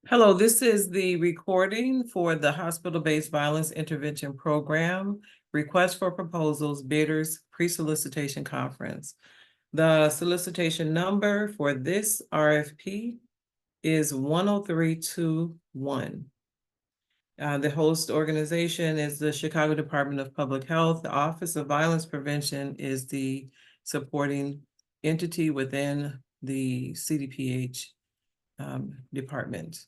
Hello, this is the recording for the Hospital-Based Violence Intervention Program, Request for Proposals, Bidders, Pre-Solicitation Conference. The solicitation number for this RFP is 10321. The host organization is the Chicago Department of Public Health. The Office of Violence Prevention is the supporting entity within the CDPH department.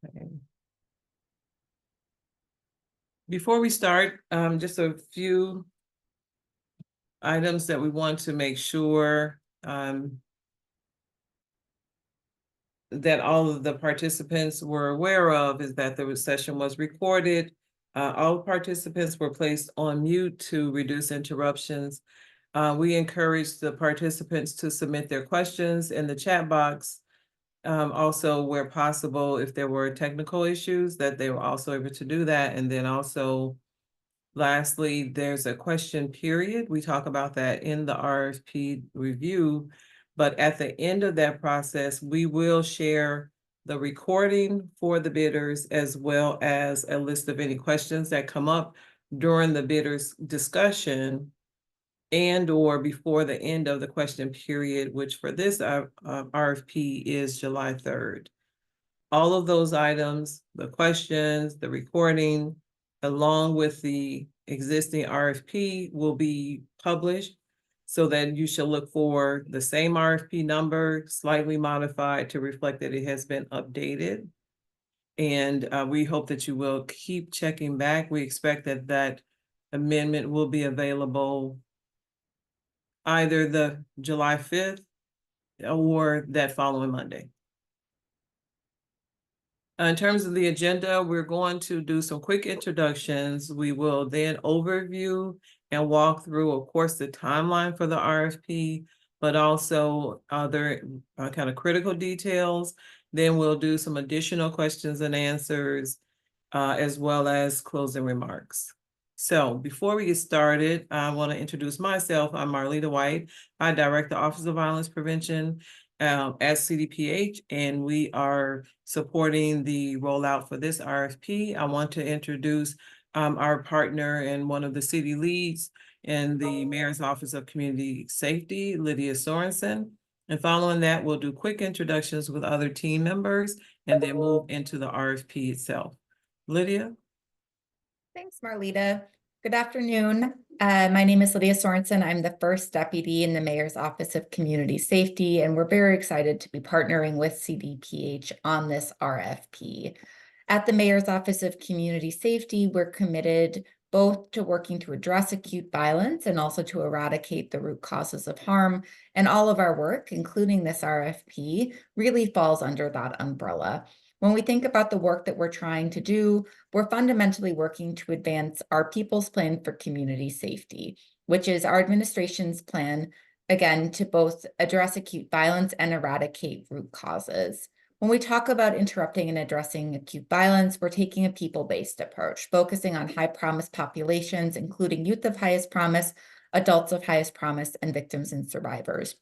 Okay. Before we start, just a few items that we want to make sure that all of the participants were aware of is that the session was recorded. All participants were placed on mute to reduce interruptions. We encourage the participants to submit their questions in the chat box. Also, where possible, if there were technical issues, that they were also able to do that. And then also, lastly, there's a question period. We talk about that in the RFP review, but at the end of that process, we will share the recording for the bidders as well as a list of any questions that come up during the bidders discussion and or before the end of the question period, which for this RFP is July 3rd. All of those items, the questions, the recording, along with the existing RFP will be published so that you should look for the same RFP number, slightly modified to reflect that it has been updated. And we hope that you will keep checking back. We expect that that amendment will be available either the July 5th or that following Monday. In terms of the agenda, we're going to do some quick introductions. We will then overview and walk through, of course, the timeline for the RFP, but also other kind of critical details. Then we'll do some additional questions and answers, as well as closing remarks. So before we get started, I want to introduce myself. I'm Marlita White. I direct the Office of Violence Prevention at CDPH, and we are supporting the rollout for this RFP. I want to introduce our partner and one of the city leads in the Mayor's Office of Community Safety, Lydia Sorensen. And following that, we'll do quick introductions with other team members and then move into the RFP itself. Lydia? Thanks, Marlita. Good afternoon. My name is Lydia Sorensen. I'm the first deputy in the Mayor's Office of Community Safety, and we're very excited to be partnering with CDPH on this RFP. At the Mayor's Office of Community Safety, we're committed both to working to address acute violence and also to eradicate the root causes of harm. And all of our work, including this RFP, really falls under that umbrella. When we think about the work that we're trying to do, we're fundamentally working to advance our People's Plan for Community Safety, which is our administration's plan, again, to both address acute violence and eradicate root causes. When we talk about interrupting and addressing acute violence, we're taking a people-based approach, focusing on high promise populations, including youth of highest promise, adults of highest promise, and victims and survivors.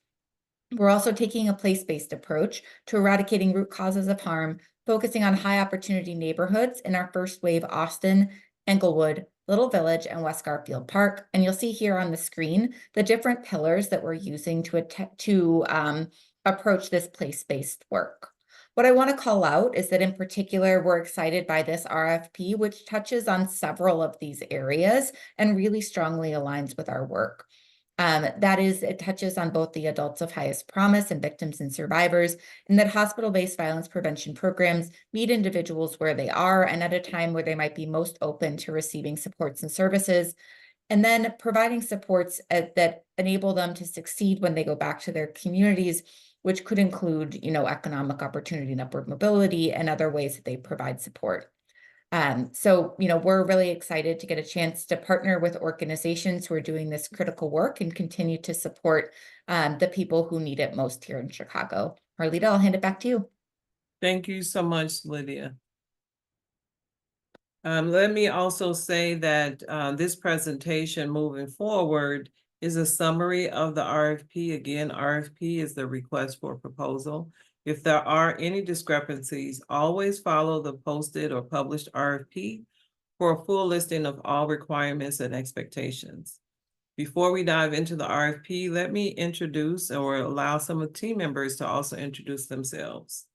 We're also taking a place-based approach to eradicating root causes of harm, focusing on high opportunity neighborhoods in our first wave, Austin, Englewood, Little Village, and West Garfield Park. And you'll see here on the screen the different pillars that we're using to approach this place-based work. What I want to call out is that in particular, we're excited by this RFP, which touches on several of these areas and really strongly aligns with our work. That is, it touches on both the adults of highest promise and victims and survivors, and that hospital-based violence prevention programs meet individuals where they are and at a time where they might be most open to receiving supports and services, and then providing supports that enable them to succeed when they go back to their communities, which could include, economic opportunity and upward mobility and other ways that they provide support. So, we're really excited to get a chance to partner with organizations who are doing this critical work and continue to support the people who need it most here in Chicago. Marlita, I'll hand it back to you. Thank you so much, Lydia. Let me also say that this presentation moving forward is a summary of the RFP. Again, RFP is the request for proposal. If there are any discrepancies, always follow the posted or published RFP for a full listing of all requirements and expectations. Before we dive into the RFP, let me introduce or allow some of the team members to also introduce themselves.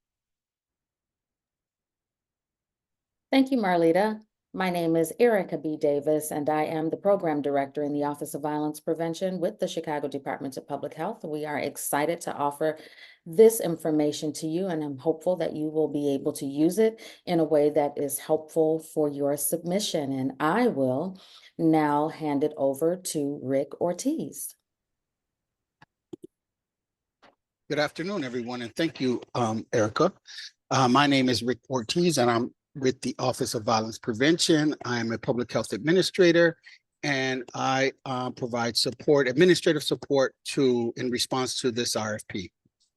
Thank you, Marlita. My name is Erica B. Davis, and I am the Program Director in the Office of Violence Prevention with the Chicago Department of Public Health. We are excited to offer this information to you, and I'm hopeful that you will be able to use it in a way that is helpful for your submission. And I will now hand it over to Rick Ortiz. Good afternoon, everyone, and thank you, Erica. My name is Rick Ortiz, and I'm with the Office of Violence Prevention. I'm a public health administrator, and I provide support, administrative support in response to this RFP.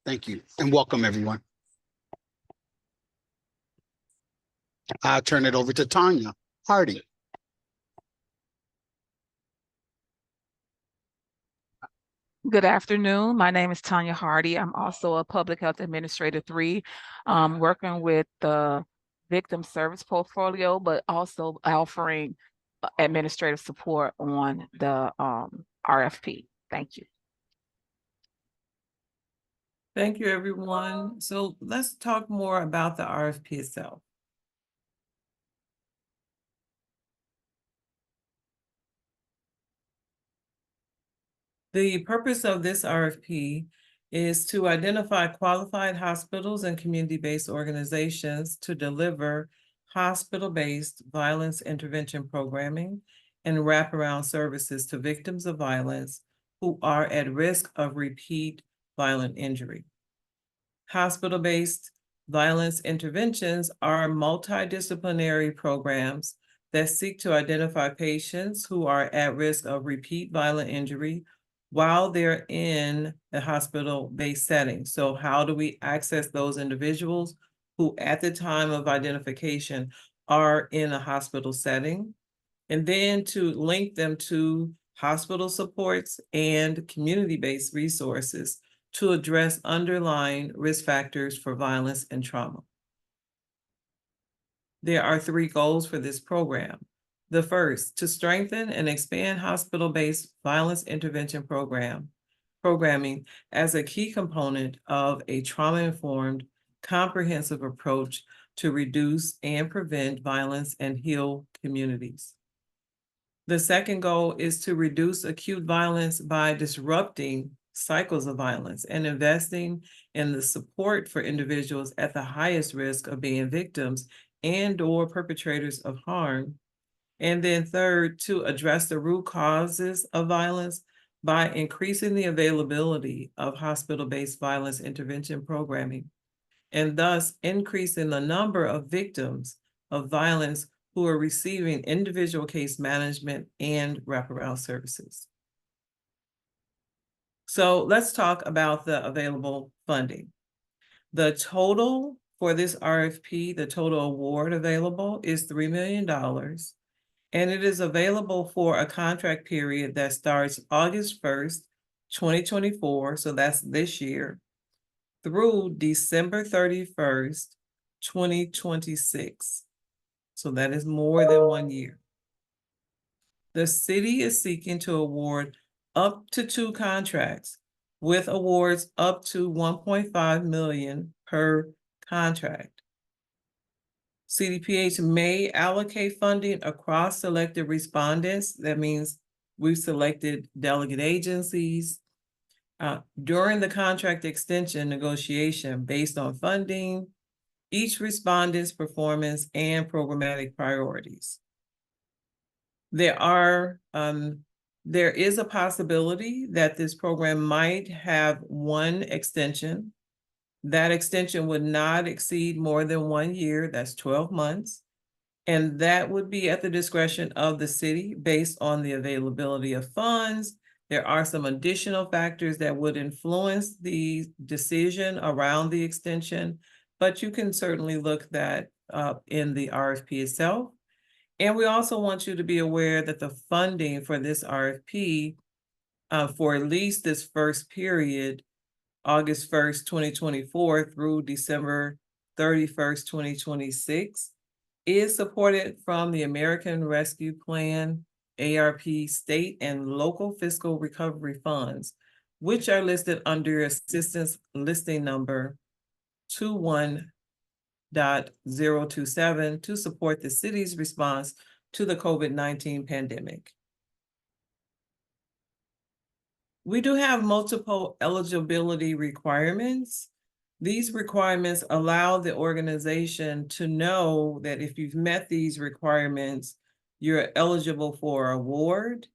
Thank you, and welcome, everyone. I'll turn it over to Tanya Hardy. Good afternoon. My name is Tanya Hardy. I'm also a Public Health Administrator 3, working with the Victim Service Portfolio, but also offering administrative support on the RFP. Thank you. Thank you, everyone. So let's talk more about the RFP itself. The purpose of this RFP is to identify qualified hospitals and community-based organizations to deliver hospital-based violence intervention programming and wraparound services to victims of violence who are at risk of repeat violent injury. Hospital-based violence interventions are multidisciplinary programs that seek to identify patients who are at risk of repeat violent injury while they're in a hospital-based setting. So how do we access those individuals who at the time of identification are in a hospital setting? And then to link them to hospital supports and community-based resources to address underlying risk factors for violence and trauma. There are 3 goals for this program. The first, to strengthen and expand hospital-based violence intervention programming as a key component of a trauma-informed, comprehensive approach to reduce and prevent violence and heal communities. The second goal is to reduce acute violence by disrupting cycles of violence and investing in the support for individuals at the highest risk of being victims and/or perpetrators of harm. And then third, to address the root causes of violence by increasing the availability of hospital-based violence intervention programming, and thus increasing the number of victims of violence who are receiving individual case management and wraparound services. So let's talk about the available funding. The total for this RFP, the total award available is $3 million. And it is available for a contract period that starts August 1st, 2024, so that's this year, through December 31st, 2026. So that is more than 1 year. The city is seeking to award up to 2 contracts with awards up to $1.5 million per contract. CDPH may allocate funding across selected respondents. That means we've selected delegate agencies during the contract extension negotiation based on funding, each respondent's performance, and programmatic priorities. There is a possibility that this program might have 1 extension. That extension would not exceed more than 1 year, that's 12 months. And that would be at the discretion of the city based on the availability of funds There are some additional factors that would influence the decision around the extension, but you can certainly look that up in the RFP itself. And we also want you to be aware that the funding for this RFP for at least this first period, August 1st, 2024 through December 31st, 2026, is supported from the American Rescue Plan, ARP state and local fiscal recovery funds, which are listed under assistance listing number 21.027 to support the city's response to the COVID-19 pandemic. We do have multiple eligibility requirements. These requirements allow the organization to know that if you've met these requirements, you're eligible for award,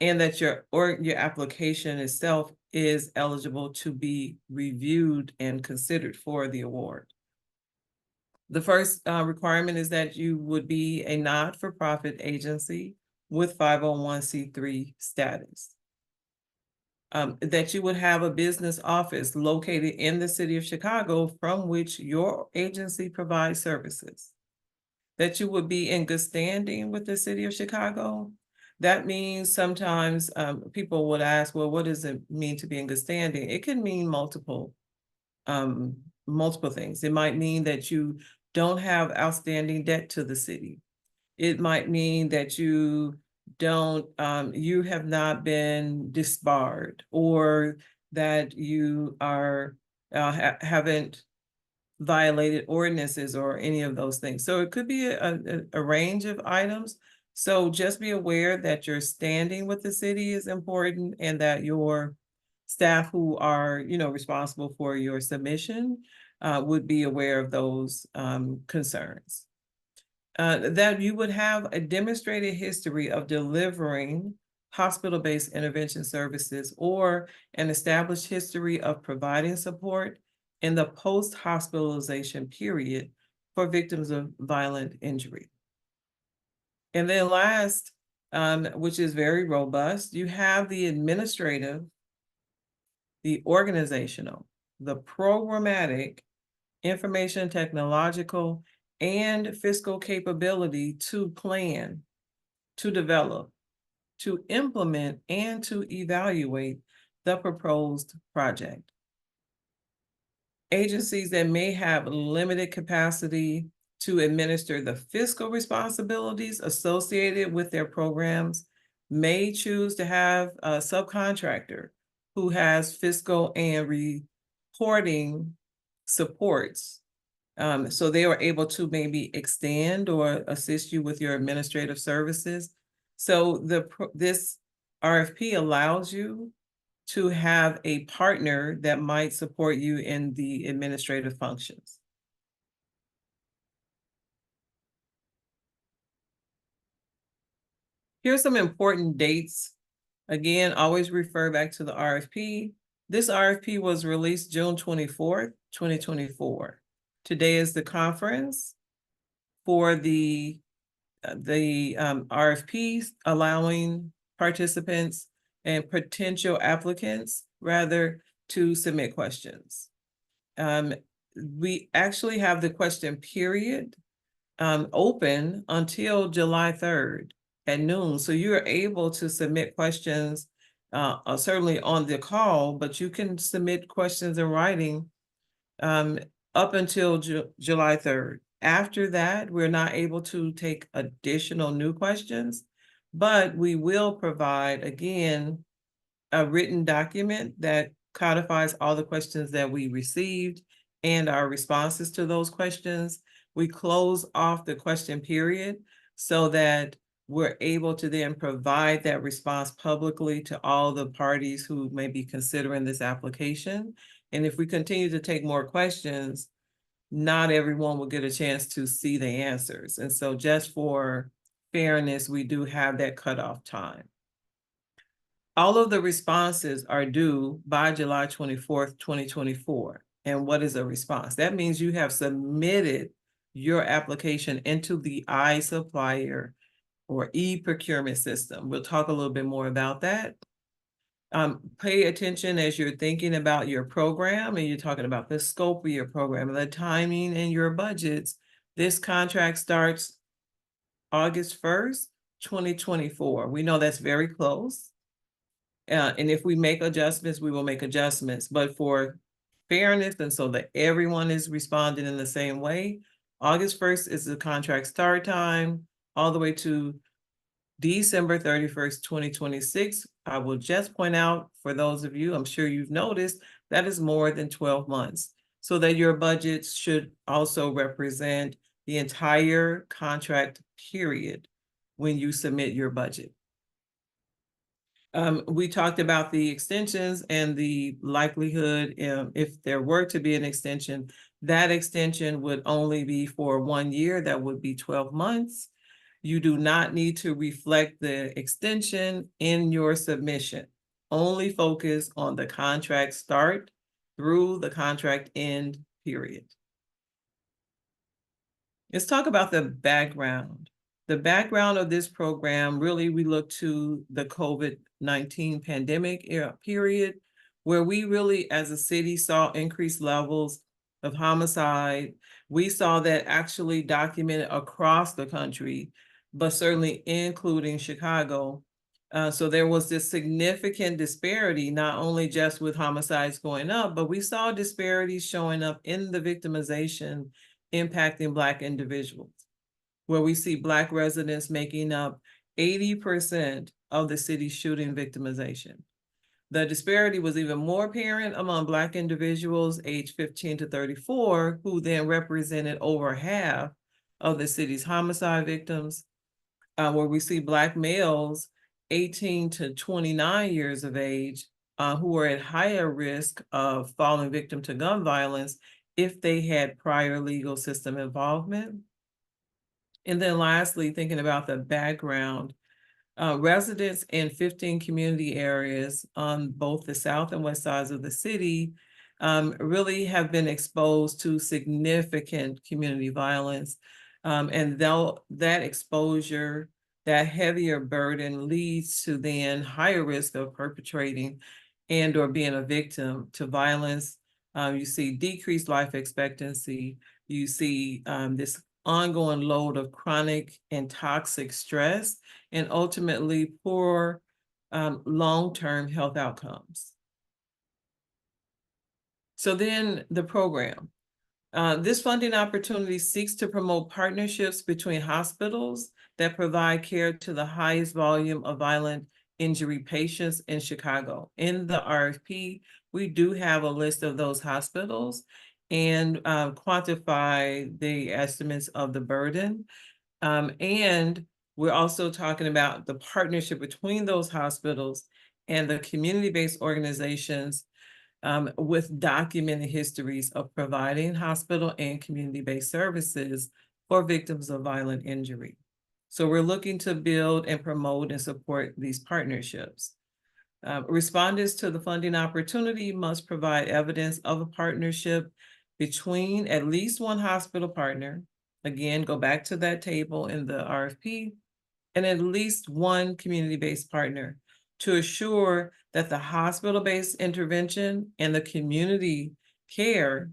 and that your application itself is eligible to be reviewed and considered for the award. The first requirement is that you would be a not-for-profit agency with 501c3 status. That you would have a business office located in the city of Chicago from which your agency provides services. That you would be in good standing with the city of Chicago. That means sometimes people would ask, well, what does it mean to be in good standing? It can mean multiple things. It might mean that you don't have outstanding debt to the city. It might mean that you have not been disbarred, or that you are haven't violated ordinances or any of those things. So it could be a range of items. So just be aware that your standing with the city is important, and that your staff who are, responsible for your submission would be aware of those concerns. That you would have a demonstrated history of delivering hospital-based intervention services, or an established history of providing support in the post-hospitalization period for victims of violent injury. And then last, which is very robust, you have the administrative, the organizational, the programmatic, information technological, and fiscal capability to plan, to develop, to implement, and to evaluate the proposed project. Agencies that may have limited capacity to administer the fiscal responsibilities associated with their programs may choose to have a subcontractor who has fiscal and reporting supports. So they are able to maybe extend or assist you with your administrative services. So this RFP allows you to have a partner that might support you in the administrative functions. Here's some important dates. Again, always refer back to the RFP. This RFP was released June 24th, 2024. Today is the conference for the RFPs, allowing participants and potential applicants, rather, to submit questions. We actually have the question period open until July 3rd at noon. So you're able to submit questions certainly on the call, but you can submit questions in writing up until July 3rd. After that, we're not able to take additional new questions, but we will provide, again, a written document that codifies all the questions that we received and our responses to those questions. We close off the question period so that we're able to then provide that response publicly to all the parties who may be considering this application. And if we continue to take more questions, not everyone will get a chance to see the answers. And so just for fairness, we do have that cutoff time. All of the responses are due by July 24th, 2024. And what is a response? That means you have submitted your application into the iSupplier or e-procurement system. We'll talk a little bit more about that. Pay attention as you're thinking about your program and you're talking about the scope of your program and the timing and your budgets. This contract starts August 1st, 2024. We know that's very close. And if we make adjustments, we will make adjustments. But for fairness and so that everyone is responding in the same way, August 1st is the contract start time, all the way to December 31st, 2026. I will just point out for those of you, I'm sure you've noticed, that is more than 12 months. So that your budgets should also represent the entire contract period when you submit your budget. We talked about the extensions and the likelihood, if there were to be an extension, that extension would only be for 1 year. That would be 12 months. You do not need to reflect the extension in your submission. Only focus on the contract start through the contract end period. Let's talk about the background. The background of this program, really, we look to the COVID-19 pandemic period, where we really, as a city, saw increased levels of homicide. We saw that actually documented across the country, but certainly including Chicago. So there was this significant disparity, not only just with homicides going up, but we saw disparities showing up in the victimization impacting Black individuals, where we see Black residents making up 80% of the city's shooting victimization. The disparity was even more apparent among Black individuals aged 15 to 34, who then represented over half of the city's homicide victims, where we see Black males 18 to 29 years of age who are at higher risk of falling victim to gun violence if they had prior legal system involvement. And then lastly, thinking about the background, residents in 15 community areas on both the south and west sides of the city really have been exposed to significant community violence. And that exposure, that heavier burden leads to then higher risk of perpetrating and or being a victim to violence. You see decreased life expectancy. You see this ongoing load of chronic and toxic stress, and ultimately poor long-term health outcomes. So then the program. This funding opportunity seeks to promote partnerships between hospitals that provide care to the highest volume of violent injury patients in Chicago. In the RFP, we do have a list of those hospitals and quantify the estimates of the burden. And we're also talking about the partnership between those hospitals and the community-based organizations with documented histories of providing hospital and community-based services for victims of violent injury. So we're looking to build and promote and support these partnerships. Respondents to the funding opportunity must provide evidence of a partnership between at least one hospital partner. Again, go back to that table in the RFP, and at least one community-based partner to assure that the hospital-based intervention and the community care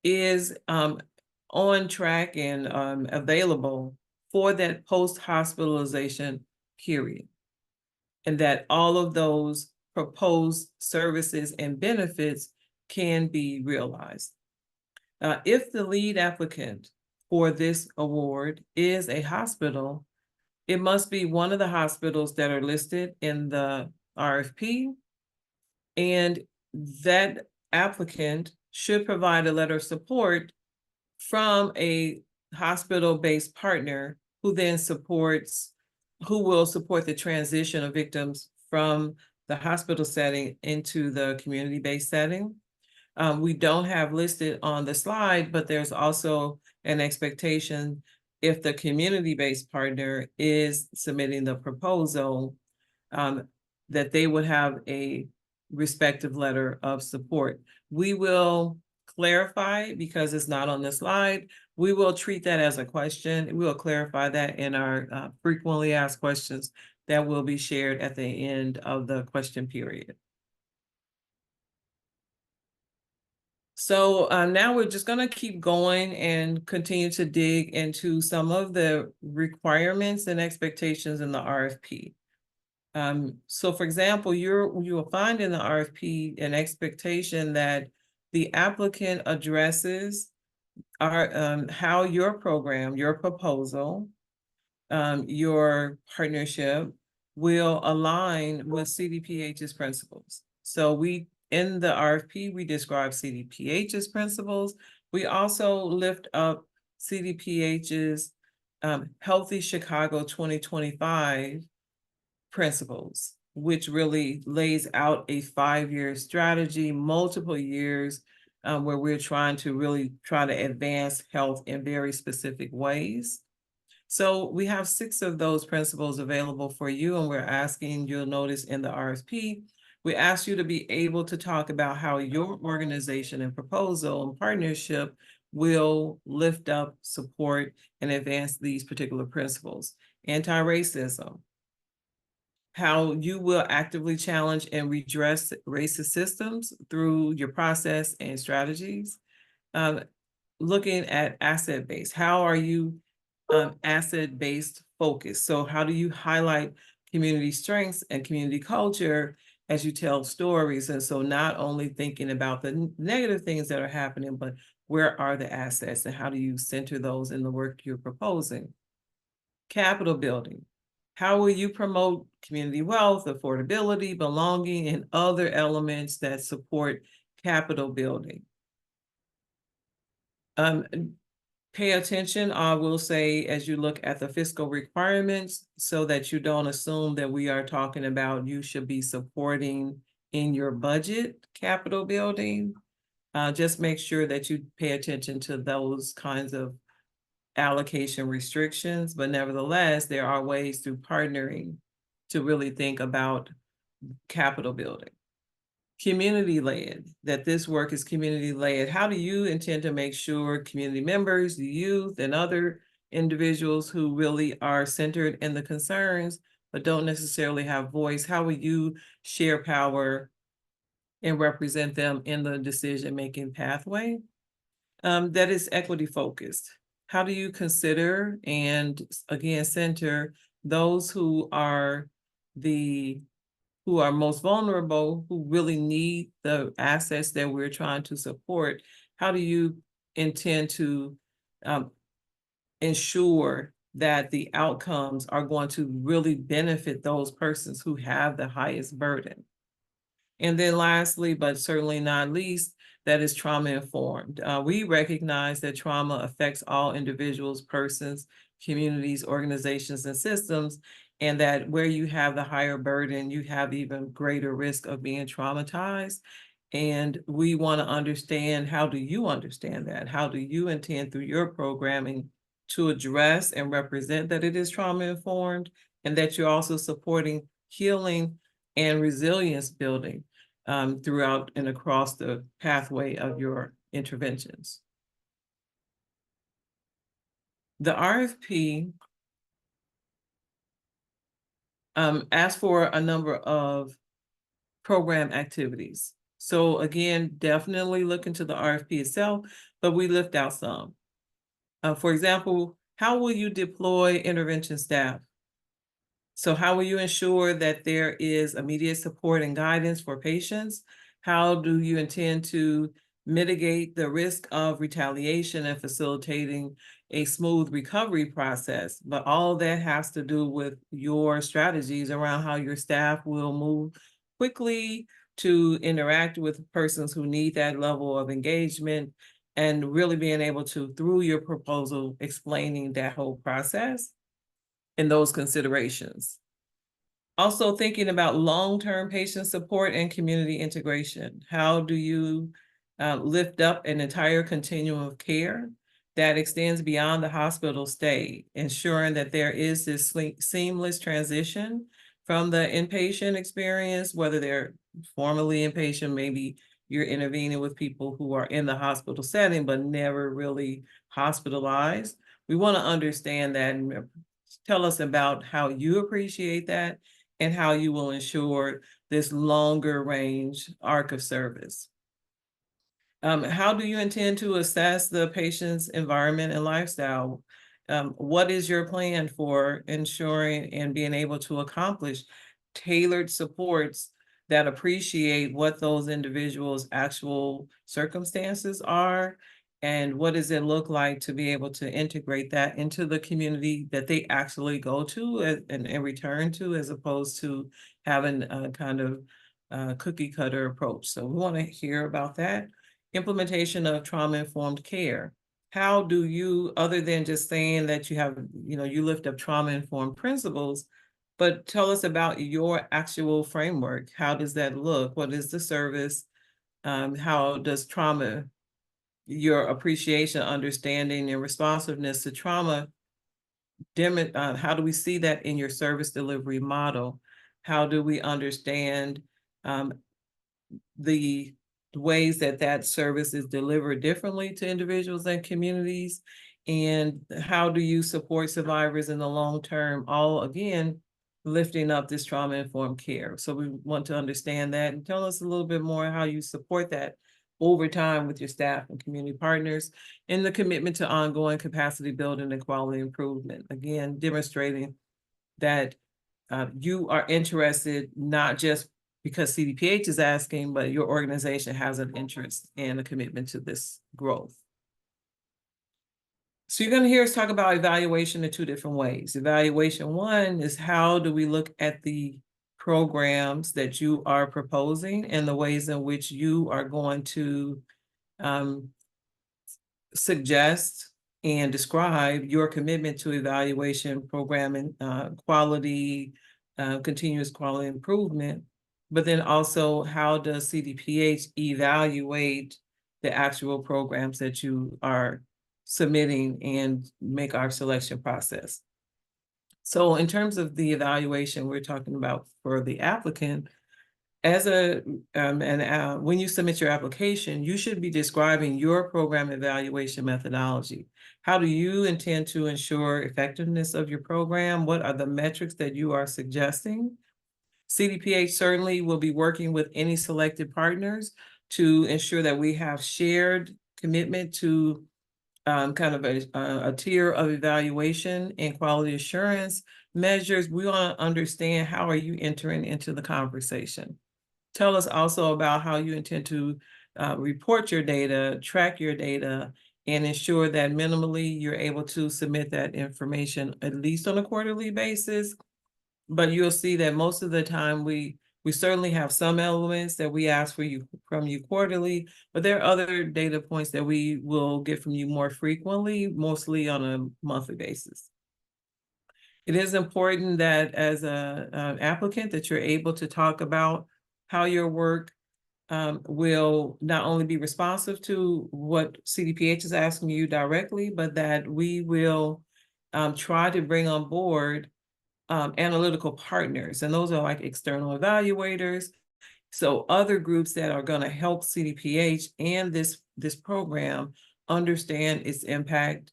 is on track and available for that post-hospitalization period. And that all of those proposed services and benefits can be realized. If the lead applicant for this award is a hospital, it must be one of the hospitals that are listed in the RFP, and that applicant should provide a letter of support from a hospital-based partner who then will support the transition of victims from the hospital setting into the community-based setting. We don't have listed on the slide, but there's also an expectation if the community-based partner is submitting the proposal, that they would have a respective letter of support. We will clarify, because it's not on the slide, we will treat that as a question. We will clarify that in our frequently asked questions that will be shared at the end of the question period. So now we're just going to keep going and continue to dig into some of the requirements and expectations in the RFP. So for example, you will find in the RFP an expectation that the applicant addresses how your program, your proposal, your partnership will align with CDPH's principles. So in the RFP, we describe CDPH's principles. We also lift up CDPH's Healthy Chicago 2025 principles, which really lays out a 5-year strategy, multiple years, where we're trying to really try to advance health in very specific ways. So we have 6 of those principles available for you, and we're asking, you'll notice in the RFP, we ask you to be able to talk about how your organization and proposal and partnership will lift up, support, and advance these particular principles. Anti-racism, how you will actively challenge and redress racist systems through your process and strategies. Looking at asset-based, how are you asset-based focused? So how do you highlight community strengths and community culture as you tell stories? And so not only thinking about the negative things that are happening, but where are the assets and how do you center those in the work you're proposing? Capital building. How will you promote community wealth, affordability, belonging, and other elements that support capital building? Pay attention, I will say, as you look at the fiscal requirements, so that you don't assume that we are talking about you should be supporting in your budget capital building. Just make sure that you pay attention to those kinds of allocation restrictions, but nevertheless, there are ways through partnering to really think about capital building. Community-led, that this work is community-led. How do you intend to make sure community members, the youth, and other individuals who really are centered in the concerns, but don't necessarily have voice, how will you share power and represent them in the decision-making pathway? That is equity-focused. How do you consider and, again, center those who are most vulnerable, who really need the assets that we're trying to support? How do you intend to ensure that the outcomes are going to really benefit those persons who have the highest burden? And then lastly, but certainly not least, that is trauma-informed. We recognize that trauma affects all individuals, persons, communities, organizations, and systems, and that where you have the higher burden, you have even greater risk of being traumatized. And we want to understand, how do you understand that? How do you intend through your programming to address and represent that it is trauma-informed, and that you're also supporting healing and resilience building throughout and across the pathway of your interventions? The RFP asks for a number of program activities. So again, definitely look into the RFP itself, but we lift out some. For example, how will you deploy intervention staff? So how will you ensure that there is immediate support and guidance for patients? How do you intend to mitigate the risk of retaliation and facilitating a smooth recovery process? But all that has to do with your strategies around how your staff will move quickly to interact with persons who need that level of engagement, and really being able to, through your proposal, explaining that whole process and those considerations. Also thinking about long-term patient support and community integration. How do you lift up an entire continuum of care that extends beyond the hospital stay, ensuring that there is this seamless transition from the inpatient experience, whether they're formerly inpatient, maybe you're intervening with people who are in the hospital setting, but never really hospitalized. We want to understand that and tell us about how you appreciate that and how you will ensure this longer range arc of service. How do you intend to assess the patient's environment and lifestyle? What is your plan for ensuring and being able to accomplish tailored supports that appreciate what those individuals' actual circumstances are? And what does it look like to be able to integrate that into the community that they actually go to and return to, as opposed to having a kind of cookie cutter approach? So we want to hear about that. Implementation of trauma-informed care. How do you, other than just saying that you have, you lift up trauma-informed principles, but tell us about your actual framework. How does that look? What is the service? How does trauma, your appreciation, understanding, and responsiveness to trauma, how do we see that in your service delivery model? How do we understand the ways that that service is delivered differently to individuals and communities? And how do you support survivors in the long term? All, again, lifting up this trauma-informed care. So we want to understand that, and tell us a little bit more how you support that over time with your staff and community partners, and the commitment to ongoing capacity building and quality improvement. Again, demonstrating that you are interested not just because CDPH is asking, but your organization has an interest and a commitment to this growth. So you're going to hear us talk about evaluation in two different ways. Evaluation one is, how do we look at the programs that you are proposing and the ways in which you are going to suggest and describe your commitment to evaluation, programming, quality, continuous quality improvement. But then also, how does CDPH evaluate the actual programs that you are submitting and make our selection process? So in terms of the evaluation we're talking about for the applicant, as when you submit your application, you should be describing your program evaluation methodology. How do you intend to ensure effectiveness of your program? What are the metrics that you are suggesting? CDPH certainly will be working with any selected partners to ensure that we have shared commitment to kind of a tier of evaluation and quality assurance measures. We want to understand, how are you entering into the conversation? Tell us also about how you intend to report your data, track your data, and ensure that minimally you're able to submit that information at least on a quarterly basis. But you'll see that most of the time we certainly have some elements that we ask from you quarterly, but there are other data points that we will get from you more frequently, mostly on a monthly basis. It is important that as an applicant that you're able to talk about how your work will not only be responsive to what CDPH is asking you directly, but that we will try to bring on board analytical partners. And those are like external evaluators. So other groups that are going to help CDPH and this program understand its impact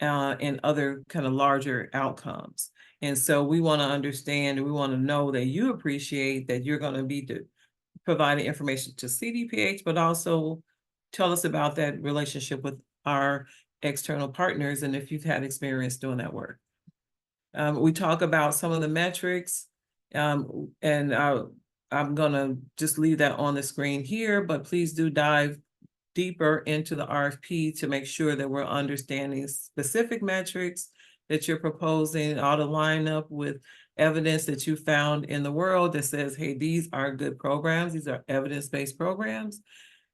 and other kind of larger outcomes. And so we want to understand, and we want to know that you appreciate that you're going to be providing information to CDPH, but also tell us about that relationship with our external partners and if you've had experience doing that work. We talk about some of the metrics, and I'm gonna just leave that on the screen here, but please do dive deeper into the RFP to make sure that we're understanding specific metrics that you're proposing, ought to line up with evidence that you found in the world that says, hey, these are good programs, these are evidence-based programs,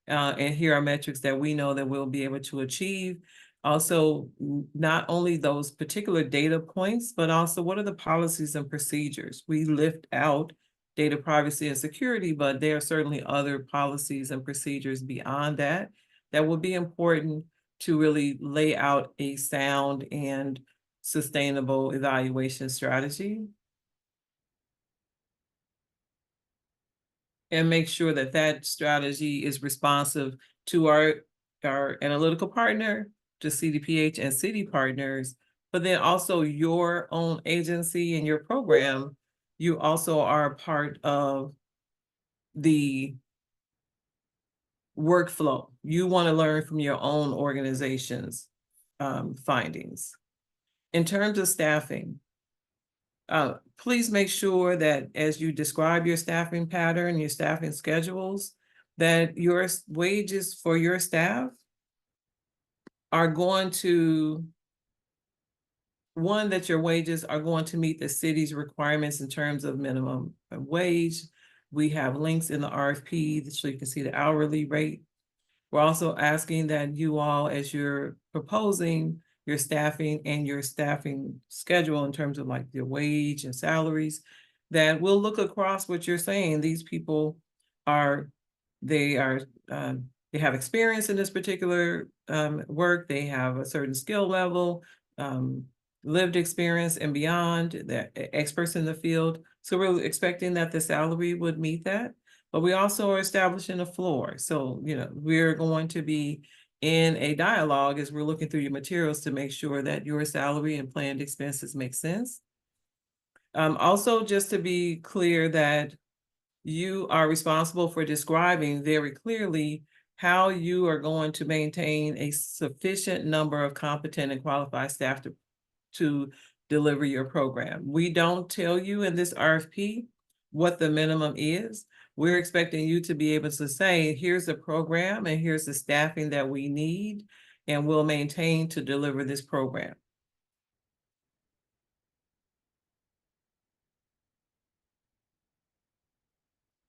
and here are metrics that we know that we'll be able to achieve. Also, not only those particular data points, but also what are the policies and procedures? We lift out data privacy and security, but there are certainly other policies and procedures beyond that that will be important to really lay out a sound and sustainable evaluation strategy. And make sure that that strategy is responsive to our analytical partner, to CDPH and city partners, but then also your own agency and your program, you also are part of the workflow. You want to learn from your own organization's findings. In terms of staffing, please make sure that as you describe your staffing pattern, your staffing schedules, that your wages for your staff are going to, one, that your wages are going to meet the city's requirements in terms of minimum wage. We have links in the RFP so you can see the hourly rate. We're also asking that you all, as you're proposing your staffing and your staffing schedule in terms of like your wage and salaries, that we'll look across what you're saying. These people are, they have experience in this particular work. They have a certain skill level, lived experience and beyond, that experts in the field. So we're expecting that the salary would meet that. But we also are establishing a floor. So, you know, we're going to be in a dialogue as we're looking through your materials to make sure that your salary and planned expenses make sense. Also, just to be clear that you are responsible for describing very clearly how you are going to maintain a sufficient number of competent and qualified staff to deliver your program. We don't tell you in this RFP what the minimum is. We're expecting you to be able to say, here's the program and here's the staffing that we need, and we'll maintain to deliver this program.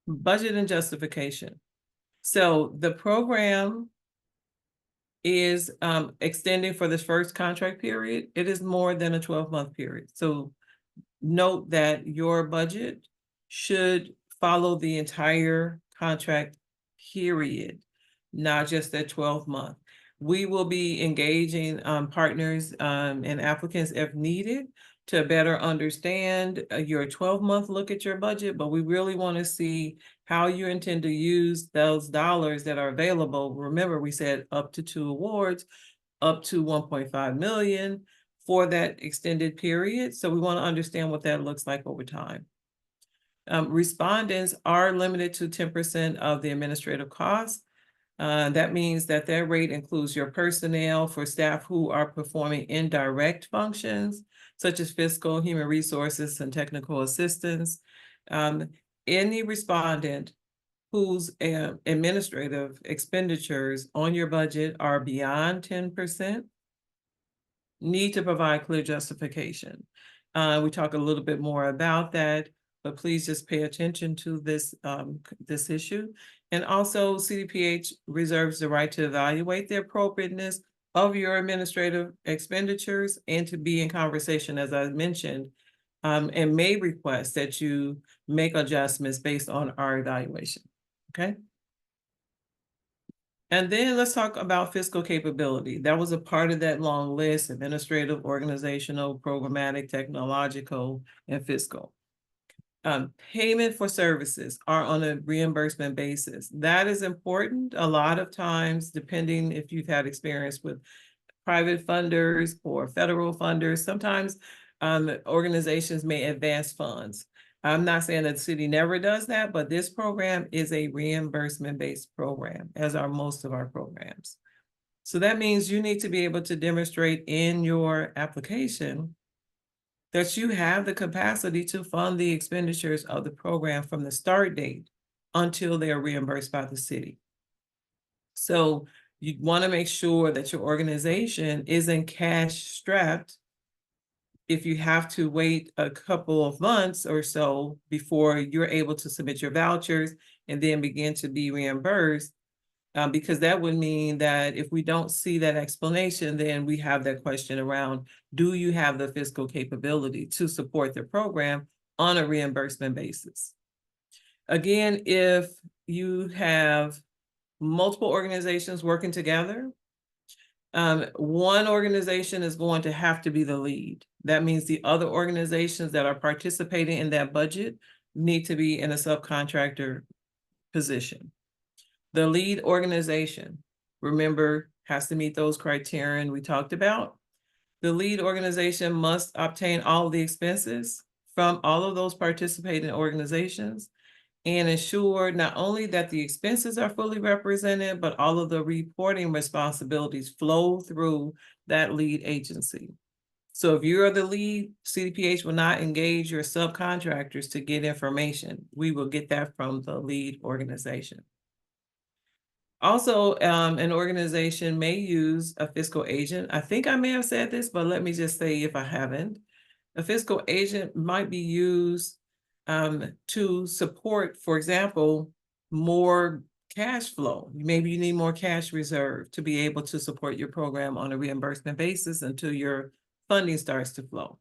Budget and justification. So the program is extending for this first contract period. It is more than a 12-month period. So note that your budget should follow the entire contract period, not just that 12-month. We will be engaging partners and applicants if needed to better understand your 12-month look at your budget, but we really want to see how you intend to use those dollars that are available. Remember, we said up to 2 awards, up to 1.5 million for that extended period. So we want to understand what that looks like over time. Respondents are limited to 10% of the administrative costs. That means that their rate includes your personnel for staff who are performing indirect functions, such as fiscal, human resources, and technical assistance. Any respondent whose administrative expenditures on your budget are beyond 10% need to provide clear justification. We talk a little bit more about that, but please just pay attention to this, this issue. And also CDPH reserves the right to evaluate the appropriateness of your administrative expenditures and to be in conversation, as I mentioned, and may request that you make adjustments based on our evaluation, okay? And then let's talk about fiscal capability. That was a part of that long list: administrative, organizational, programmatic, technological, and fiscal. Payment for services are on a reimbursement basis. That is important. A lot of times, depending if you've had experience with private funders or federal funders, sometimes organizations may advance funds. I'm not saying that the city never does that, but this program is a reimbursement-based program, as are most of our programs. So that means you need to be able to demonstrate in your application that you have the capacity to fund the expenditures of the program from the start date until they are reimbursed by the city. So you want to make sure that your organization isn't cash strapped if you have to wait a couple of months or so before you're able to submit your vouchers and then begin to be reimbursed. Because that would mean that if we don't see that explanation, then we have that question around, do you have the fiscal capability to support the program on a reimbursement basis? Again, if you have multiple organizations working together, one organization is going to have to be the lead. That means the other organizations that are participating in that budget need to be in a subcontractor position. The lead organization, remember, has to meet those criteria we talked about. The lead organization must obtain all of the expenses from all of those participating organizations and ensure not only that the expenses are fully represented, but all of the reporting responsibilities flow through that lead agency. So if you're the lead, CDPH will not engage your subcontractors to get information. We will get that from the lead organization. Also, an organization may use a fiscal agent. I think I may have said this, but let me just say if I haven't. A fiscal agent might be used to support, for example, more cash flow. Maybe you need more cash reserve to be able to support your program on a reimbursement basis until your funding starts to flow.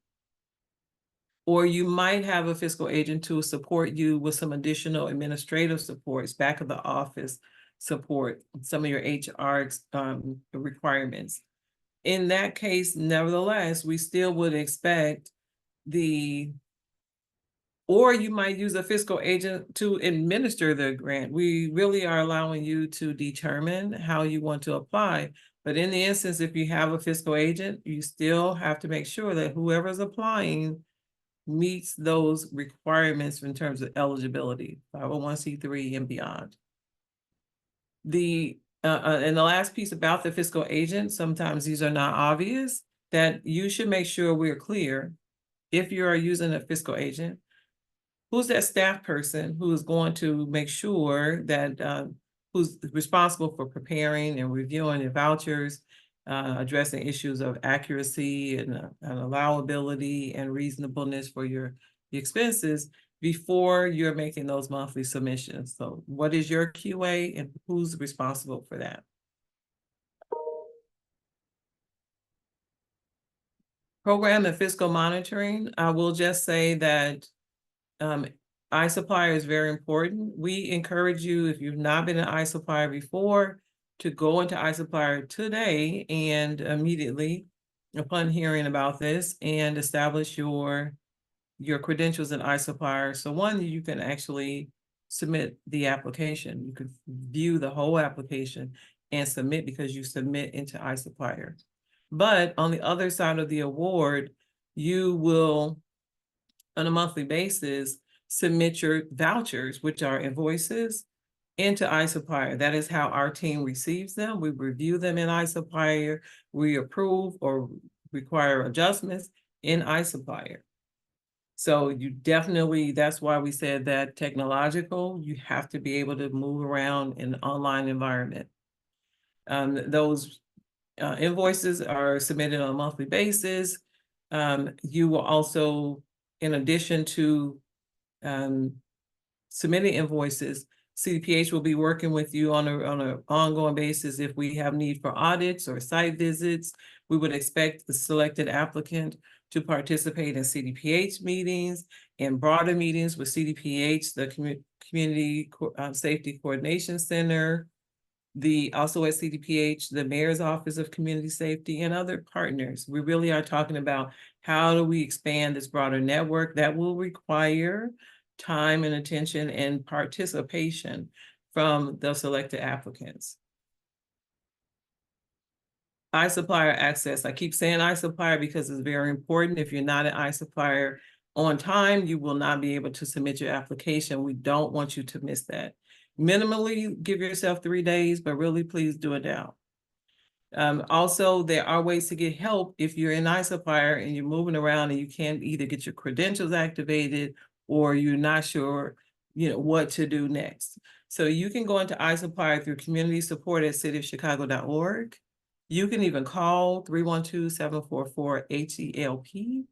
Or you might have a fiscal agent to support you with some additional administrative supports, back of the office support, some of your HR requirements. In that case, nevertheless, we still would expect or you might use a fiscal agent to administer the grant. We really are allowing you to determine how you want to apply. But in the instance, if you have a fiscal agent, you still have to make sure that whoever's applying meets those requirements in terms of eligibility, 501c3 and beyond. And the last piece about the fiscal agent, sometimes these are not obvious, that you should make sure we're clear if you are using a fiscal agent, who's that staff person who is going to make sure that who's responsible for preparing and reviewing your vouchers, addressing issues of accuracy and allowability and reasonableness for your expenses before you're making those monthly submissions. So what is your QA and who's responsible for that? Program and fiscal monitoring, I will just say that iSupplier is very important. We encourage you, if you've not been an iSupplier before, to go into iSupplier today and immediately upon hearing about this and establish your credentials in iSupplier. So one, you can actually submit the application. You could view the whole application and submit because you submit into iSupplier. But on the other side of the award, you will, on a monthly basis, submit your vouchers, which are invoices, into iSupplier. That is how our team receives them. We review them in iSupplier. We approve or require adjustments in iSupplier. So you definitely, that's why we said that technological, you have to be able to move around in an online environment. Those invoices are submitted on a monthly basis. You will also, in addition to submitting invoices, CDPH will be working with you on an ongoing basis. If we have need for audits or site visits, we would expect the selected applicant to participate in CDPH meetings and broader meetings with CDPH, the Community Safety Coordination Center, also at CDPH, the Mayor's Office of Community Safety and other partners. We really are talking about how do we expand this broader network that will require time and attention and participation from the selected applicants. iSupplier access. I keep saying iSupplier because it's very important. If you're not an iSupplier on time, you will not be able to submit your application. We don't want you to miss that. Minimally, give yourself 3 days, but really please do it now. Also, there are ways to get help if you're in iSupplier and you're moving around and you can't either get your credentials activated or you're not sure, what to do next. So you can go into iSupplier through community support at cityofchicago.org. You can even call 312-744-HELP.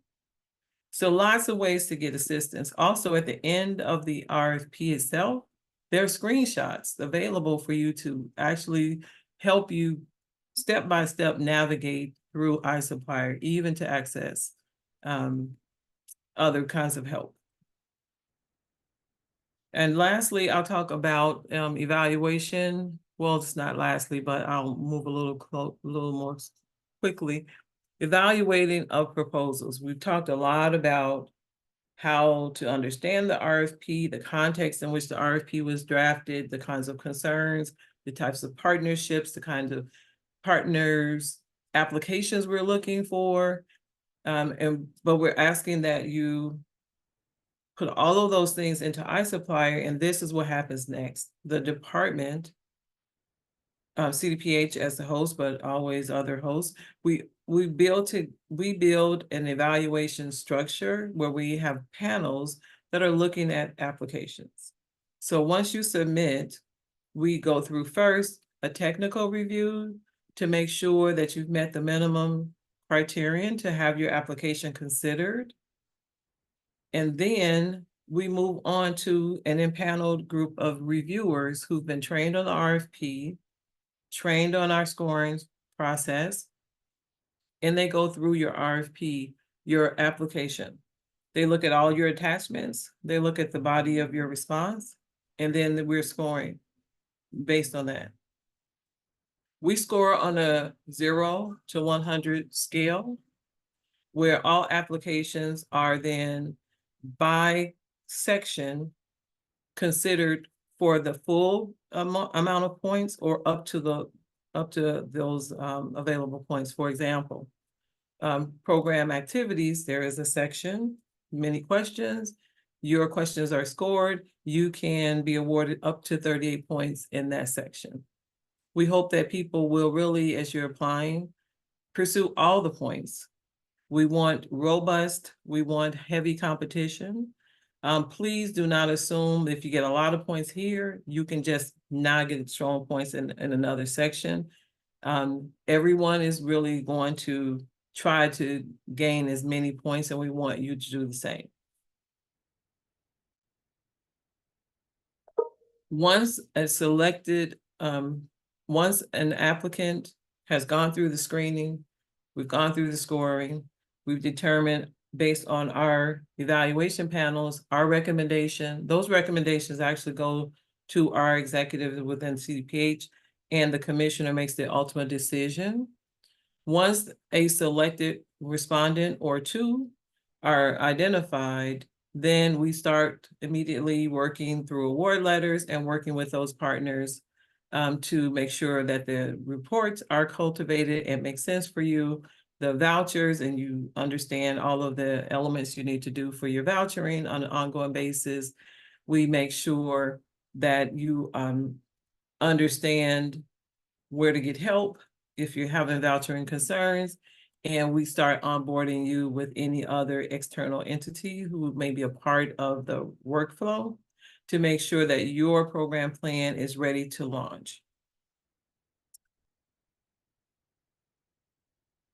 So lots of ways to get assistance. Also, at the end of the RFP itself, there are screenshots available for you to actually help you step-by-step navigate through iSupplier, even to access other kinds of help. And lastly, I'll talk about evaluation. Well, it's not lastly, but I'll move a little more quickly. Evaluating of proposals. We've talked a lot about how to understand the RFP, the context in which the RFP was drafted, the kinds of concerns, the types of partnerships, the kinds of partners, applications we're looking for. But we're asking that you put all of those things into iSupplier, and this is what happens next. The department, CDPH as the host, but always other hosts, we build an evaluation structure where we have panels that are looking at applications. So once you submit, we go through first a technical review to make sure that you've met the minimum criterion to have your application considered. And then we move on to an impaneled group of reviewers who've been trained on the RFP, trained on our scoring process, and they go through your RFP, your application. They look at all your attachments, they look at the body of your response, and then we're scoring based on that. We score on a 0 to 100 scale, where all applications are then by section considered for the full amount of points or up to those available points. For example, program activities, there is a section, many questions. Your questions are scored. You can be awarded up to 38 points in that section. We hope that people will really, as you're applying, pursue all the points. We want robust, we want heavy competition. Please do not assume if you get a lot of points here, you can just not get strong points in another section. Everyone is really going to try to gain as many points, and we want you to do the same. Once an applicant has gone through the screening, we've gone through the scoring, we've determined based on our evaluation panels, our recommendation, those recommendations actually go to our executives within CDPH, and the commissioner makes the ultimate decision. Once a selected respondent or two are identified, then we start immediately working through award letters and working with those partners to make sure that the reports are cultivated and make sense for you, the vouchers, and you understand all of the elements you need to do for your vouchering on an ongoing basis. We make sure that you understand where to get help if you're having vouchering concerns, and we start onboarding you with any other external entity who may be a part of the workflow to make sure that your program plan is ready to launch.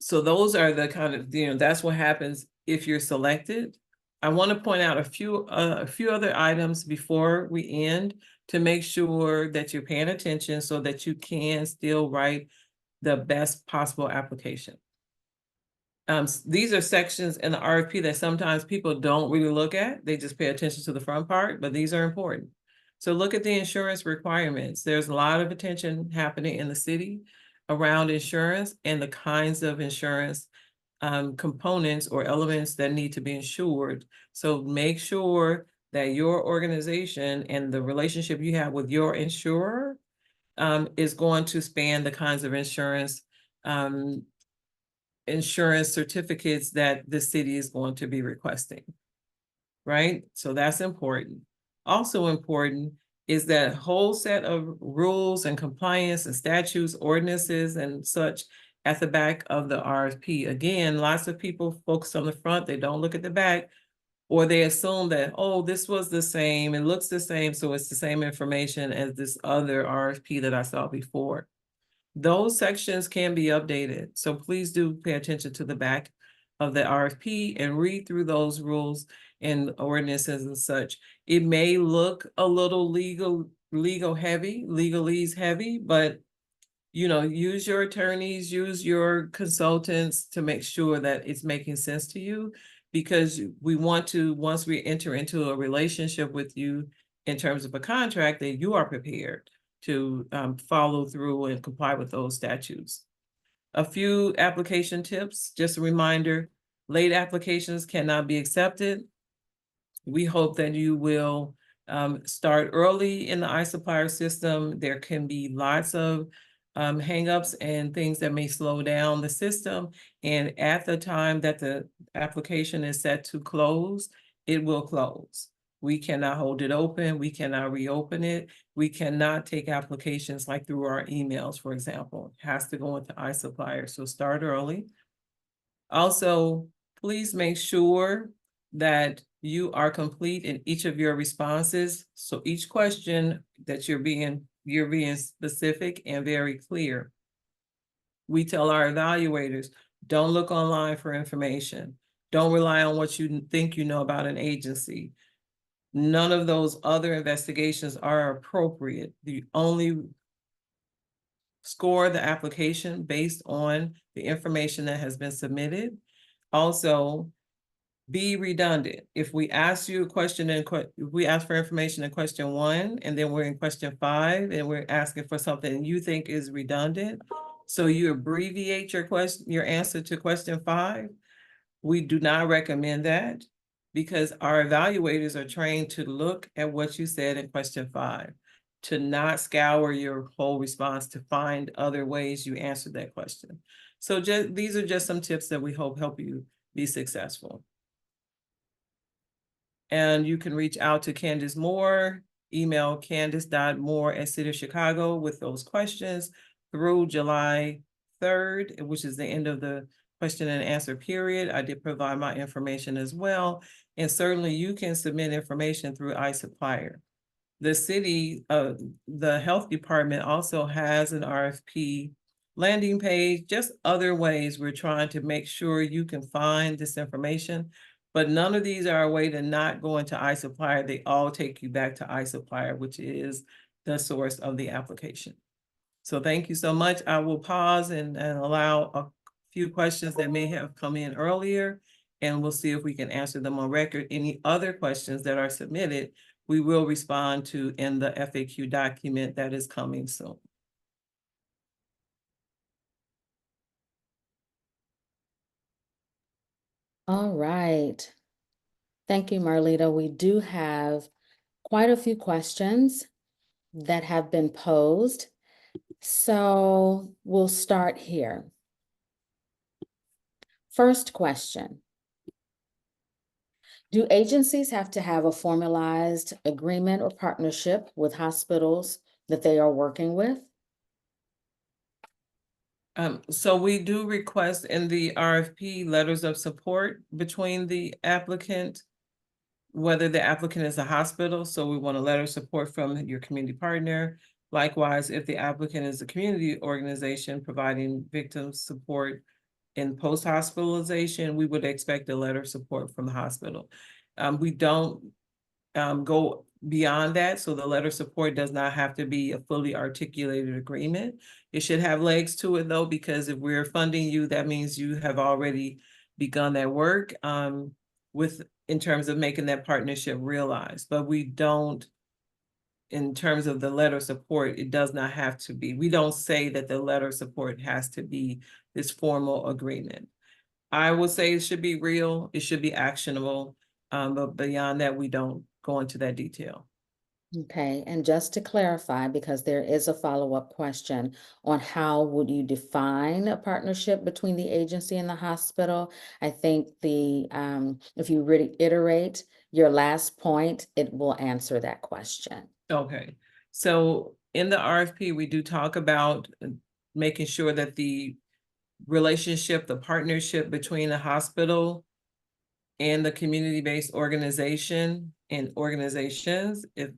So those are the kind of, that's what happens if you're selected. I want to point out a few other items before we end to make sure that you're paying attention so that you can still write the best possible application. These are sections in the RFP that sometimes people don't really look at. They just pay attention to the front part, but these are important. So look at the insurance requirements. There's a lot of attention happening in the city around insurance and the kinds of insurance components or elements that need to be insured. So make sure that your organization and the relationship you have with your insurer is going to span the kinds of insurance certificates that the city is going to be requesting, right? So that's important. Also important is that whole set of rules and compliance and statutes, ordinances, and such at the back of the RFP. Again, lots of people focus on the front, they don't look at the back, or they assume that, oh, this was the same, it looks the same, so it's the same information as this other RFP that I saw before. Those sections can be updated, so please do pay attention to the back of the RFP and read through those rules and ordinances and such. It may look a little legalese heavy, but use your attorneys, use your consultants to make sure that it's making sense to you, because we want to, once we enter into a relationship with you in terms of a contract, that you are prepared to follow through and comply with those statutes. A few application tips, just a reminder, late applications cannot be accepted. We hope that you will start early in the iSupplier system. There can be lots of hangups and things that may slow down the system. And at the time that the application is set to close, it will close. We cannot hold it open. We cannot reopen it. We cannot take applications like through our emails, for example. It has to go into iSupplier. So start early. Also, please make sure that you are complete in each of your responses. So each question that you're being specific and very clear. We tell our evaluators, don't look online for information. Don't rely on what you think you know about an agency. None of those other investigations are appropriate. You only score the application based on the information that has been submitted. Also, be redundant. If we ask you a question and we ask for information in question 1, and then we're in question 5, and we're asking for something you think is redundant, so you abbreviate your answer to question 5. We do not recommend that, because our evaluators are trained to look at what you said in question 5, to not scour your whole response to find other ways you answered that question. So these are just some tips that we hope help you be successful. And you can reach out to Candace Moore, email candace.moore@cityofchicago with those questions through July 3rd, which is the end of the question and answer period. I did provide my information as well. And certainly you can submit information through iSupplier. The city, the health department also has an RFP landing page, just other ways we're trying to make sure you can find this information. But none of these are a way to not go into iSupplier. They all take you back to iSupplier, which is the source of the application. So thank you so much. I will pause and allow a few questions that may have come in earlier, and we'll see if we can answer them on record. Any other questions that are submitted, we will respond to in the FAQ document that is coming soon. All right. Thank you, Marlita. We do have quite a few questions that have been posed. So we'll start here. First question. Do agencies have to have a formalized agreement or partnership with hospitals that they are working with? So we do request in the RFP letters of support between the applicant, whether the applicant is a hospital, so we want a letter of support from your community partner. Likewise, if the applicant is a community organization providing victim support in post-hospitalization, we would expect a letter of support from the hospital. We don't go beyond that, so the letter of support does not have to be a fully articulated agreement. It should have legs to it though, because if we're funding you, that means you have already begun that work in terms of making that partnership realized. But we don't, in terms of the letter of support, it does not have to be. We don't say that the letter of support has to be this formal agreement. I would say it should be real, it should be actionable, but beyond that, we don't go into that detail. Okay, and just to clarify, because there is a follow-up question on how would you define a partnership between the agency and the hospital? I think if you reiterate your last point, it will answer that question. Okay, so in the RFP, we do talk about making sure that the relationship, the partnership between the hospital and the community-based organization and organizations, if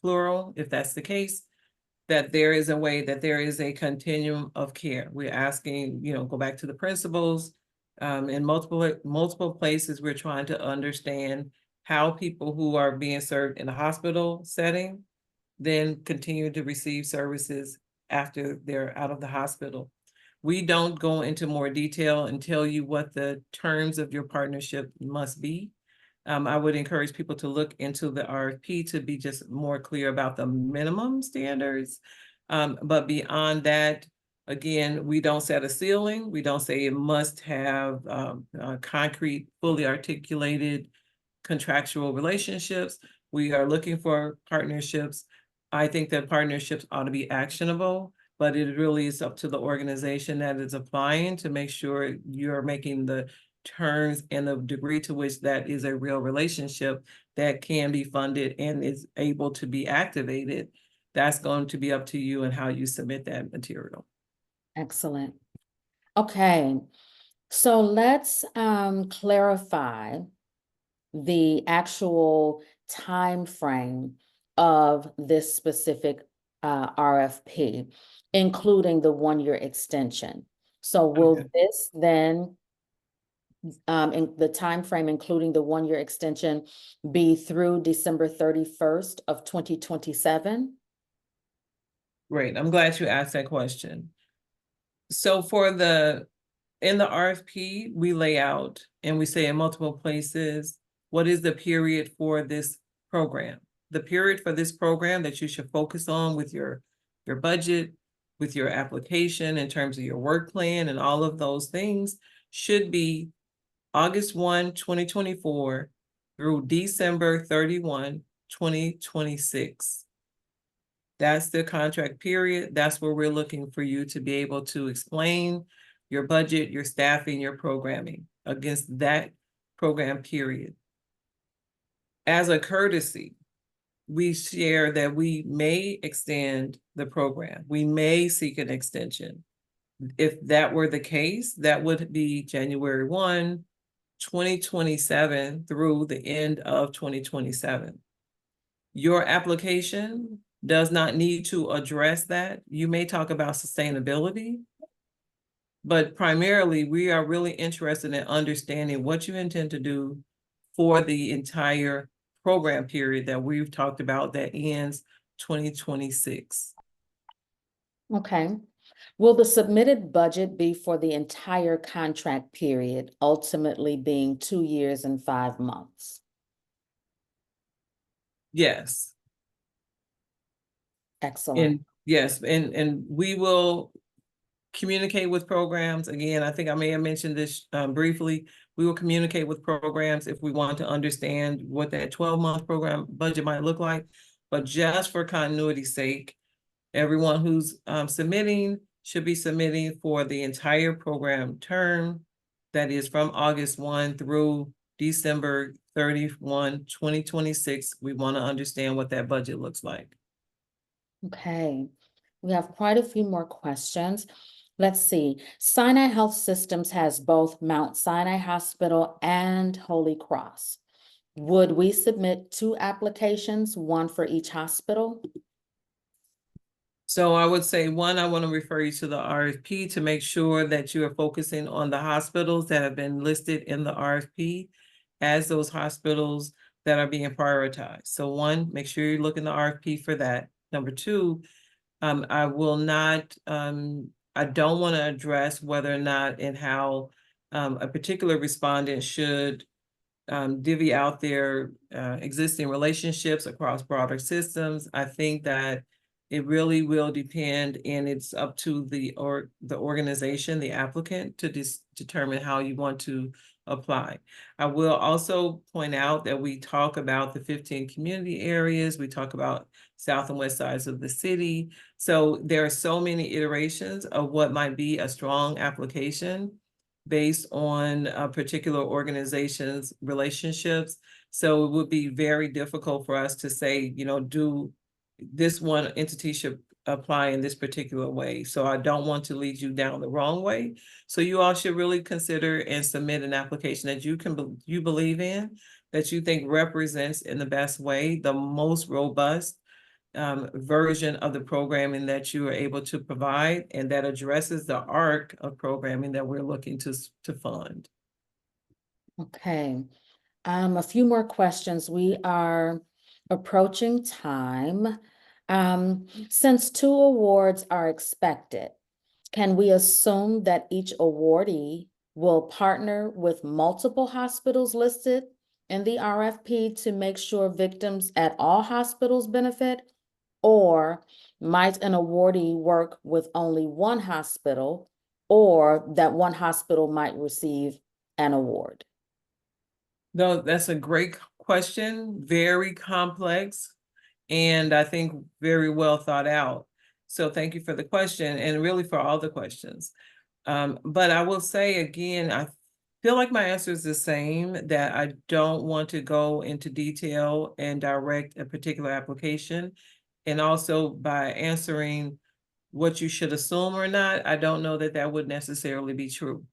plural, if that's the case, that there is a way, that there is a continuum of care. We're asking, go back to the principles. In multiple places, we're trying to understand how people who are being served in a hospital setting then continue to receive services after they're out of the hospital. We don't go into more detail and tell you what the terms of your partnership must be. I would encourage people to look into the RFP to be just more clear about the minimum standards. But beyond that, again, we don't set a ceiling. We don't say it must have concrete, fully articulated contractual relationships. We are looking for partnerships. I think that partnerships ought to be actionable. but it really is up to the organization that is applying to make sure you're making the terms and the degree to which that is a real relationship that can be funded and is able to be activated. That's going to be up to you and how you submit that material. Excellent. Okay, so let's clarify the actual time frame of this specific RFP, including the one-year extension. So will Okay. this then, in the time frame, including the one-year extension, be through December 31st of 2027? Great. I'm glad you asked that question. So in the RFP, we lay out and we say in multiple places, what is the period for this program? The period for this program that you should focus on with your budget, with your application in terms of your work plan and all of those things should be August 1, 2024 through December 31, 2026. That's the contract period. That's where we're looking for you to be able to explain your budget, your staffing, your programming against that program period. As a courtesy, we share that we may extend the program. We may seek an extension. If that were the case, that would be January 1, 2027 through the end of 2027. Your application does not need to address that. You may talk about sustainability, but primarily we are really interested in understanding what you intend to do for the entire program period that we've talked about that ends 2026. Okay. Will the submitted budget be for the entire contract period, ultimately being 2 years and 5 months? Yes. Excellent. And yes, and we will communicate with programs. Again, I think I may have mentioned this briefly. We will communicate with programs if we want to understand what that 12-month program budget might look like. But just for continuity's sake, everyone who's submitting should be submitting for the entire program term. That is from August 1 through December 31, 2026. We want to understand what that budget looks like. Okay, we have quite a few more questions. Let's see. Sinai Health Systems has both Mount Sinai Hospital and Holy Cross. Would we submit 2 applications, one for each hospital? So I would say, one, I want to refer you to the RFP to make sure that you are focusing on the hospitals that have been listed in the RFP as those hospitals that are being prioritized. So one, make sure you look in the RFP for that. Number 2, I will not, I don't want to address whether or not and how a particular respondent should divvy out their existing relationships across broader systems. I think that it really will depend, and it's up to the organization, the applicant, to determine how you want to apply. I will also point out that we talk about the 15 community areas. We talk about south and west sides of the city. So there are so many iterations of what might be a strong application based on a particular organization's relationships. So it would be very difficult for us to say, you know, do this one entity should apply in this particular way. So I don't want to lead you down the wrong way. So you all should really consider and submit an application that you believe in, that you think represents in the best way the most robust version of the programming that you are able to provide, and that addresses the arc of programming that we're looking to fund. Okay, a few more questions. We are approaching time. Since 2 awards are expected, can we assume that each awardee will partner with multiple hospitals listed in the RFP to make sure victims at all hospitals benefit? Or might an awardee work with only one hospital, or that one hospital might receive an award? No, that's a great question, very complex, and I think very well thought out. So thank you for the question and really for all the questions. But I will say again, I feel like my answer is the same, that I don't want to go into detail and direct a particular application. And also by answering what you should assume or not, I don't know that that would necessarily be true.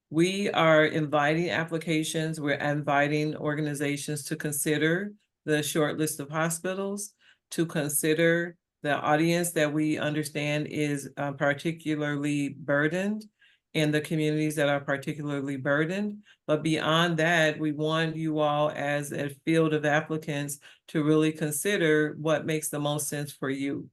We are inviting applications, we're inviting organizations to consider the short list of hospitals, to consider the audience that we understand is particularly burdened in the communities that are particularly burdened. But beyond that, we want you all as a field of applicants to really consider what makes the most sense for you.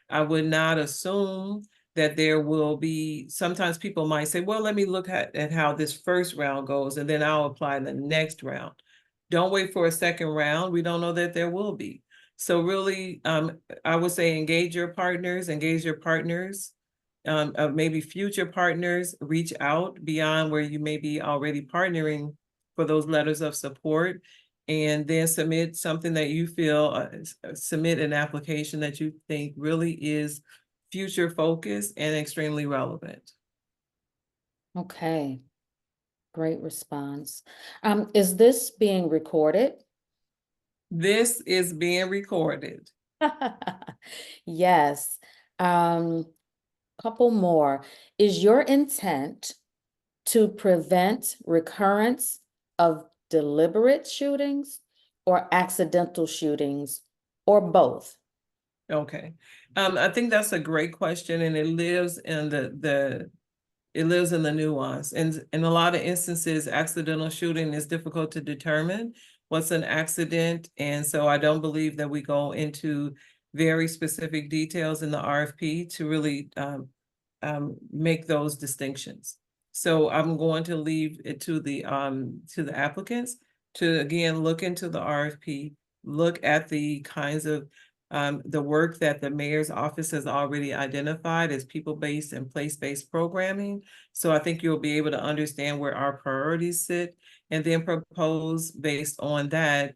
I would not assume that there will be, sometimes people might say, well, let me look at how this first round goes, and then I'll apply the next round. Don't wait for a second round. We don't know that there will be. So really, I would say engage your partners, maybe future partners, reach out beyond where you may be already partnering for those letters of support, and then submit something that you feel, submit an application that you think really is future focused and extremely relevant. Okay, great response. Is this being recorded? This is being recorded. Yes. Couple more. Is your intent to prevent recurrence of deliberate shootings or accidental shootings, or both? Okay. I think that's a great question, and it lives in it lives in the nuance. And in a lot of instances, accidental shooting is difficult to determine what's an accident. And so I don't believe that we go into very specific details in the RFP to really make those distinctions. So I'm going to leave it to the applicants to, again, look into the RFP, look at the kinds of the work that the mayor's office has already identified as people-based and place-based programming. So I think you'll be able to understand where our priorities sit, and then propose based on that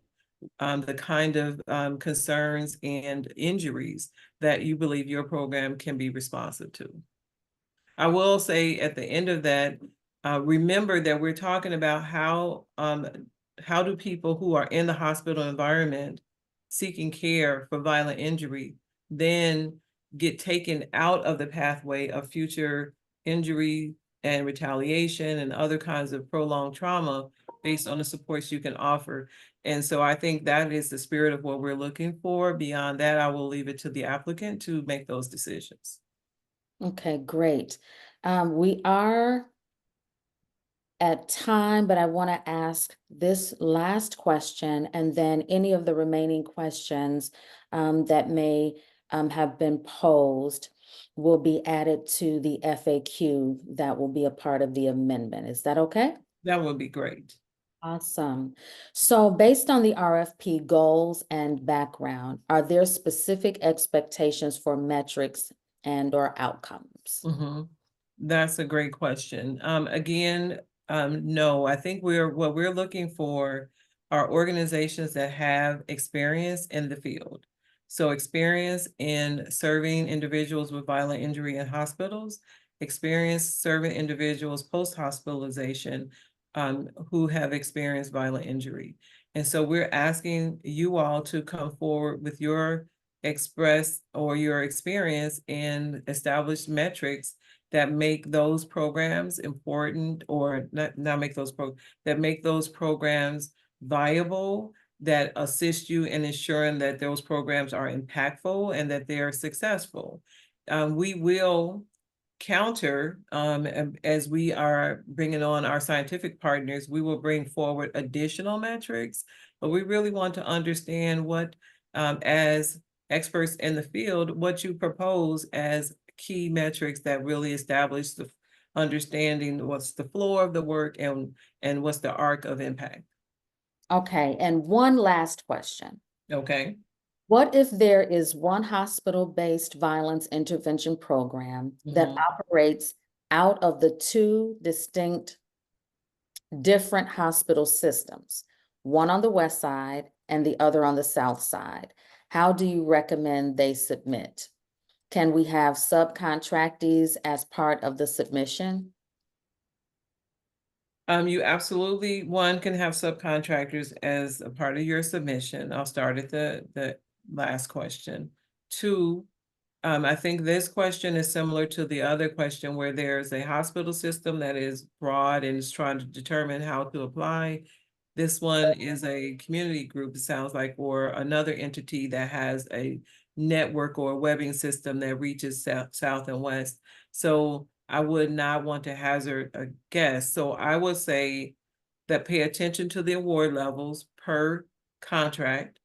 the kind of concerns and injuries that you believe your program can be responsive to. I will say at the end of that, remember that we're talking about how do people who are in the hospital environment seeking care for violent injury then get taken out of the pathway of future injury and retaliation and other kinds of prolonged trauma based on the supports you can offer. And so I think that is the spirit of what we're looking for. Beyond that, I will leave it to the applicant to make those decisions. Okay, great. We are at time, but I want to ask this last question, and then any of the remaining questions that may have been posed will be added to the FAQ that will be a part of the amendment. Is that okay? That would be great. Awesome. So based on the RFP goals and background, are there specific expectations for metrics and/or outcomes? Mm-hmm. That's a great question. Again, no, I think what we're looking for are organizations that have experience in the field. So experience in serving individuals with violent injury in hospitals, experience serving individuals post-hospitalization who have experienced violent injury. And so we're asking you all to come forward with your express or your experience in established metrics that make those programs important, or not make those that make those programs viable, that assist you in ensuring that those programs are impactful and that they are successful. We will counter, as we are bringing on our scientific partners, we will bring forward additional metrics, but we really want to understand what, as experts in the field, what you propose as key metrics that really establish the understanding what's the floor of the work and what's the arc of impact. Okay, and one last question. Okay. What if there is one hospital-based violence intervention program that operates out of the two distinct different hospital systems, one on the west side and the other on the south side? How do you recommend they submit? Can we have subcontractees as part of the submission? You absolutely, one, can have subcontractors as a part of your submission. I'll start at the last question. Two, I think this question is similar to the other question where there's a hospital system that is broad and is trying to determine how to apply. This one is a community group, it sounds like, or another entity that has a network or a webbing system that reaches south and west. So I would not want to hazard a guess. So I would say that pay attention to the award levels per contract,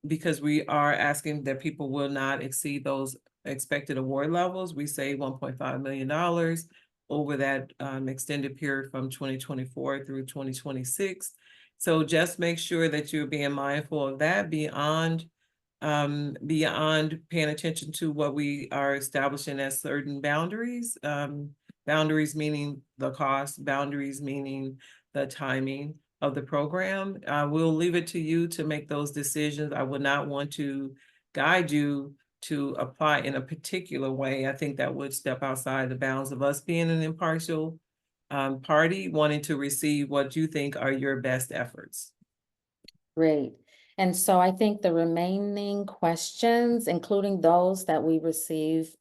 because we are asking that people will not exceed those expected award levels. We say $1.5 million over that extended period from 2024 through 2026. So just make sure that you're being mindful of that beyond paying attention to what we are establishing as certain boundaries. Boundaries meaning the cost, boundaries meaning the timing of the program. We'll leave it to you to make those decisions. I would not want to guide you to apply in a particular way. I think that would step outside the bounds of us being an impartial party, wanting to receive what you think are your best efforts. Great. And so I think the remaining questions, including those that we receive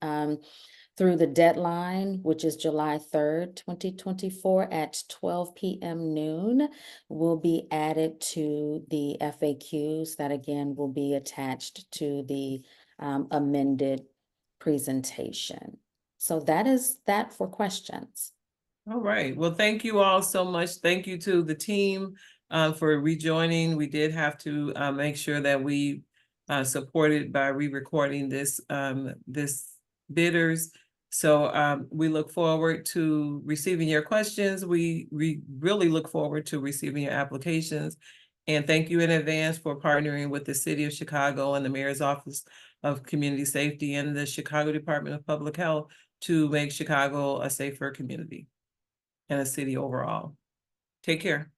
through the deadline, which is July 3rd, 2024 at 12 p.m. noon, will be added to the FAQs that again will be attached to the amended presentation. So that is that for questions. All right. Well, thank you all so much. Thank you to the team for rejoining. We did have to make sure that we supported by re-recording this bidders. So we look forward to receiving your questions. We really look forward to receiving your applications. And thank you in advance for partnering with the City of Chicago and the Mayor's Office of Community Safety and the Chicago Department of Public Health to make Chicago a safer community and a city overall. Take care.